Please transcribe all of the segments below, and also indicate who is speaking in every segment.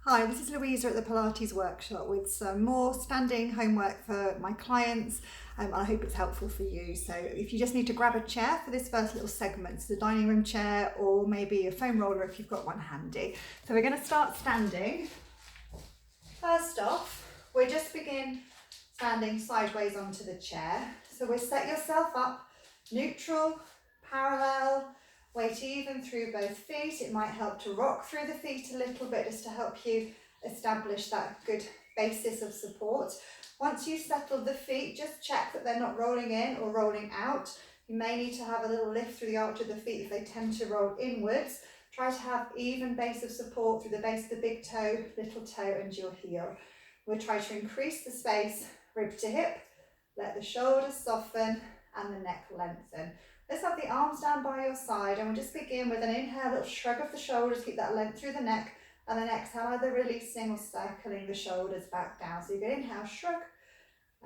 Speaker 1: Hi, this is Louisa at the Pilates workshop with some more standing homework for my clients, and I hope it's helpful for you. So if you just need to grab a chair for this first little segment, it's a dining room chair or maybe a foam roller if you've got one handy. So we're going to start standing. First off, we'll just begin standing sideways onto the chair. So we'll set yourself up neutral, parallel, weight even through both feet. It might help to rock through the feet a little bit just to help you establish that good basis of support. Once you've settled the feet, just check that they're not rolling in or rolling out. You may need to have a little lift through the arch of the feet if they tend to roll inwards. Try to have even base of support through the base of the big toe, little toe and your heel. We'll try to increase the space, rib to hip, let the shoulders soften and the neck lengthen. Let's have the arms down by your side and we'll just begin with an inhale, a little shrug of the shoulders, keep that length through the neck, and then exhale, either releasing or circling the shoulders back down. So you can inhale, shrug,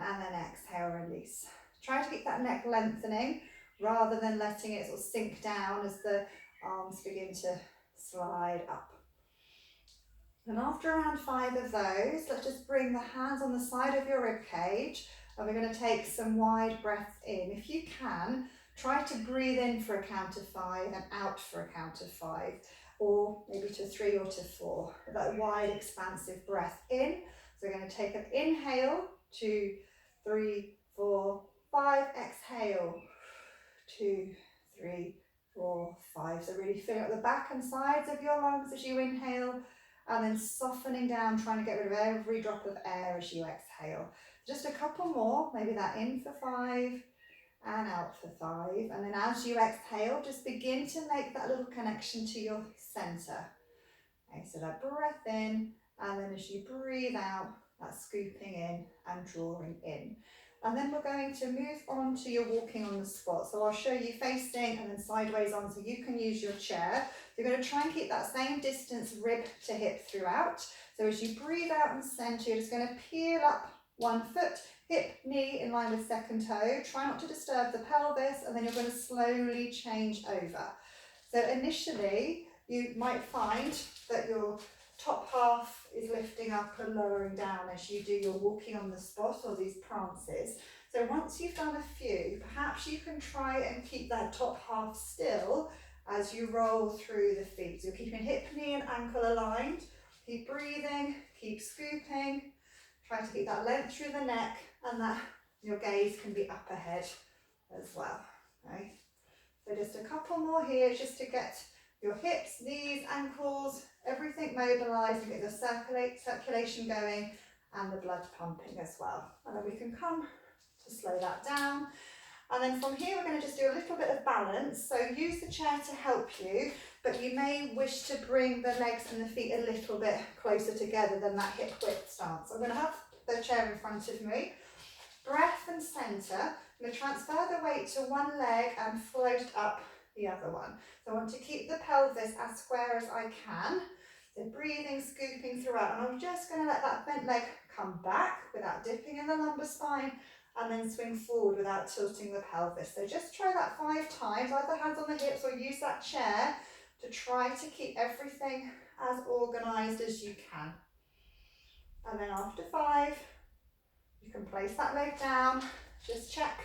Speaker 1: and then exhale, release. Try to keep that neck lengthening rather than letting it sort of sink down as the arms begin to slide up. And after around 5 of those, let's just bring the hands on the side of your rib cage and we're going to take some wide breaths in. If you can, try to breathe in for a count of 5 and out for a count of 5, or maybe to 3 or to 4. That wide expansive breath in. So we're going to take an inhale, 2, 3, 4, 5, exhale, 2, 3, 4, 5. So really filling up the back and sides of your lungs as you inhale, and then softening down, trying to get rid of every drop of air as you exhale. Just a couple more, maybe that in for 5 and out for 5. And then as you exhale, just begin to make that little connection to your center. Okay, so that breath in, and then as you breathe out, that scooping in and drawing in. And then we're going to move on to your walking on the spot. So I'll show you facing and then sideways on so you can use your chair. You're going to try and keep that same distance rib to hip throughout. So as you breathe out and center, you're just going to peel up one foot, hip, knee in line with second toe. Try not to disturb the pelvis, and then you're going to slowly change over. So initially, you might find that your top half is lifting up and lowering down as you do your walking on the spot or these prances. So once you've done a few, perhaps you can try and keep that top half still as you roll through the feet. So you're keeping hip, knee and ankle aligned. Keep breathing, keep scooping. Try to keep that length through the neck, and that your gaze can be up ahead as well. Okay? So just a couple more here just to get your hips, knees, ankles, everything mobilised, and get the circulation going and the blood pumping as well. And then we can come to slow that down. And then from here, we're going to just do a little bit of balance. So use the chair to help you, but you may wish to bring the legs and the feet a little bit closer together than that hip width stance. I'm going to have the chair in front of me. Breath and centre. I'm going to transfer the weight to one leg and float up the other one. So I want to keep the pelvis as square as I can. So breathing, scooping throughout. And I'm just going to let that bent leg come back without dipping in the lumbar spine, and then swing forward without tilting the pelvis. So just try that 5 times, either hands on the hips or use that chair to try to keep everything as organised as you can. And then after 5, you can place that leg down. Just check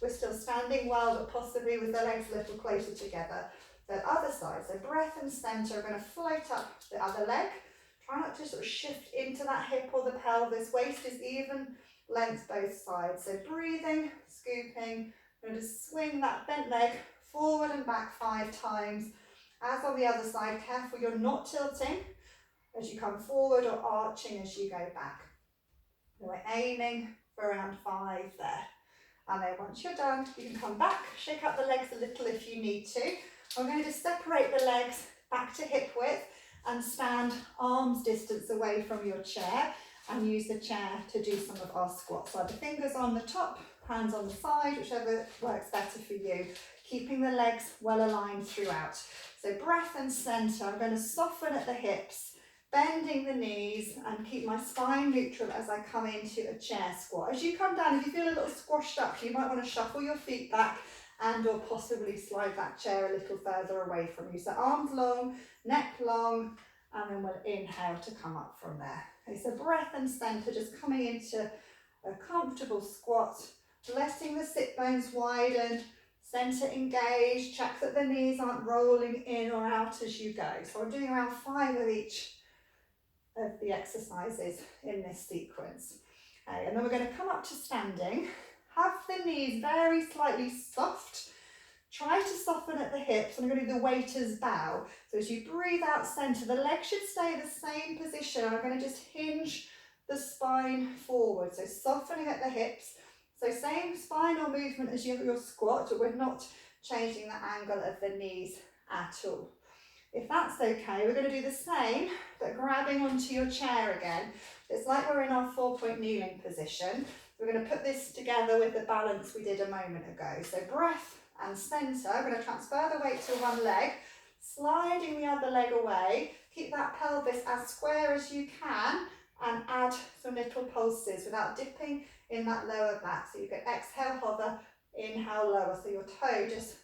Speaker 1: we're still standing well, but possibly with the legs a little closer together. So other side, so breath and centre are going to float up the other leg. Try not to sort of shift into that hip or the pelvis. Waist is even length both sides. So breathing, scooping. I'm going to swing that bent leg forward and back 5 times. As on the other side, careful you're not tilting as you come forward or arching as you go back. So we're aiming for around 5 there. And then once you're done, you can come back, shake up the legs a little if you need to. I'm going to just separate the legs back to hip width and stand arms distance away from your chair, and use the chair to do some of our squats. So the fingers on the top, hands on the side, whichever works better for you. Keeping the legs well aligned throughout. So breath and centre. I'm going to soften at the hips, bending the knees, and keep my spine neutral as I come into a chair squat. As you come down, if you feel a little squashed up, you might want to shuffle your feet back and or possibly slide that chair a little further away from you. So arms long, neck long, and then we'll inhale to come up from there. Okay, so breath and center, just coming into a comfortable squat, letting the sit bones widen, center engaged, check that the knees aren't rolling in or out as you go. So I'm doing around 5 of each of the exercises in this sequence. Okay, and then we're going to come up to standing, have the knees very slightly soft, try to soften at the hips. I'm going to do the waiter's bow. So as you breathe out center, the legs should stay the same position. I'm going to just hinge the spine forward, so softening at the hips. So same spinal movement as your squat, but we're not changing the angle of the knees at all. If that's okay, we're going to do the same, but grabbing onto your chair again. It's like we're in our 4-point kneeling position. We're going to put this together with the balance we did a moment ago. So breath and center. We're going to transfer the weight to one leg, sliding the other leg away. Keep that pelvis as square as you can and add some little pulses without dipping in that lower back. So you can exhale, hover, inhale, lower. So your toe just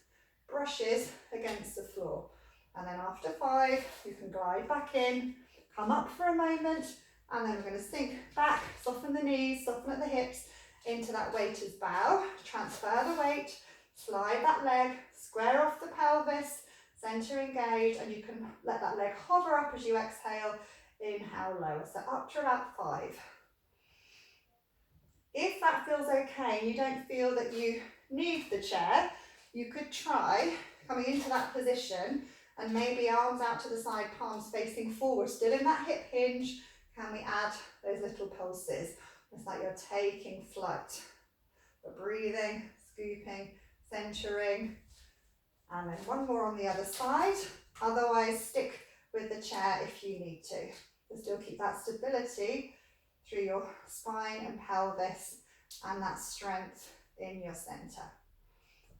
Speaker 1: brushes against the floor. And then after 5, you can glide back in, come up for a moment, and then we're going to sink back, soften the knees, soften at the hips, into that waiter's bow. Transfer the weight, slide that leg, square off the pelvis, center engaged, and you can let that leg hover up as you exhale, inhale, lower. So up to about 5. If that feels okay and you don't feel that you need the chair, you could try coming into that position and maybe arms out to the side, palms facing forward, still in that hip hinge. Can we add those little pulses? It's like you're taking flight. But breathing, scooping, centering, and then one more on the other side. Otherwise, stick with the chair if you need to. But still keep that stability through your spine and pelvis and that strength in your center.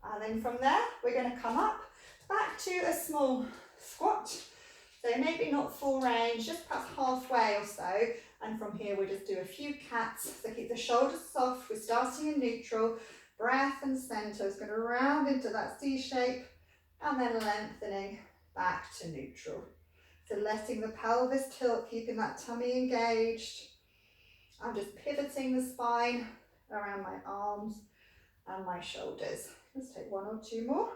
Speaker 1: And then from there, we're going to come up back to a small squat. So maybe not full range, just perhaps halfway or so. And from here, we just do a few cats. So keep the shoulders soft. We're starting in neutral. Breath and center is going to round into that C shape and then lengthening back to neutral. So letting the pelvis tilt, keeping that tummy engaged. I'm just pivoting the spine around my arms and my shoulders. Let's take 1 or 2 more.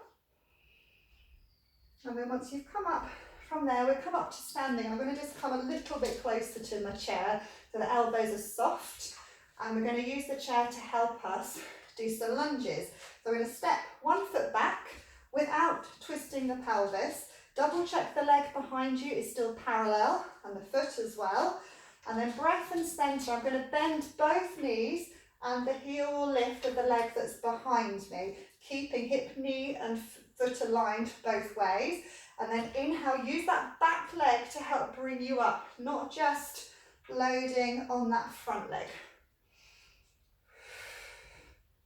Speaker 1: And then once you've come up from there, we'll come up to standing. I'm going to just come a little bit closer to my chair so the elbows are soft. And we're going to use the chair to help us do some lunges. So we're going to step 1 foot back without twisting the pelvis. Double check the leg behind you is still parallel and the foot as well. And then breath and center, I'm going to bend both knees and the heel will lift of the leg that's behind me, keeping hip, knee and foot aligned both ways. And then inhale, use that back leg to help bring you up, not just loading on that front leg.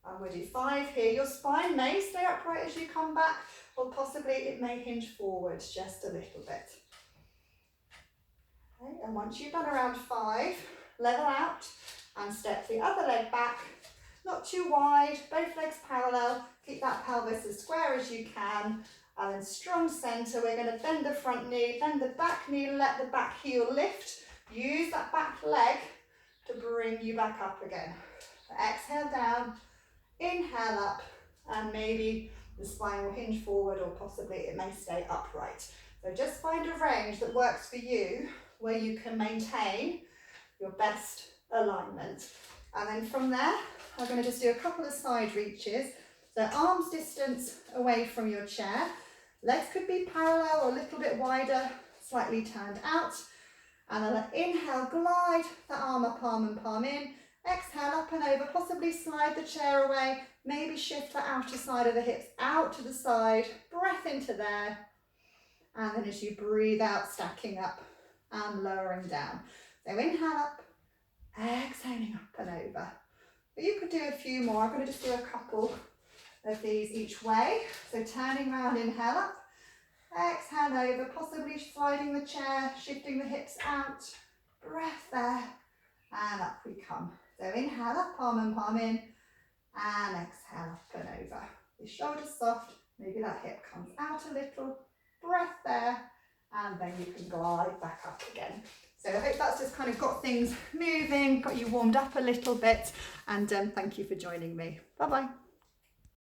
Speaker 1: And we'll do 5 here. Your spine may stay upright as you come back, or possibly it may hinge forward just a little bit. Okay, and once you've done around 5, level out and step the other leg back, not too wide, both legs parallel, keep that pelvis as square as you can, and then strong center, we're going to bend the front knee, bend the back knee, let the back heel lift, use that back leg to bring you back up again. So exhale down, inhale up, and maybe the spine will hinge forward or possibly it may stay upright. So just find a range that works for you where you can maintain your best alignment. And then from there, I'm going to just do a couple of side reaches. So arms distance away from your chair. Legs could be parallel or a little bit wider, slightly turned out. And then inhale, glide the arm up, arm and palm in. Exhale, up and over, possibly slide the chair away. Maybe shift the outer side of the hips out to the side. Breath into there. And then as you breathe out, stacking up and lowering down. So inhale up, exhaling up and over. But you could do a few more. I'm going to just do a couple of these each way. So turning around, inhale up, exhale over, possibly sliding the chair, shifting the hips out, breath there, and up we come. So inhale up, palm and palm in, and exhale up and over. The shoulders soft, maybe that hip comes out a little, breath there, and then you can glide back up again. So I hope that's just kind of got things moving, got you warmed up a little bit, and thank you for joining me. Bye bye.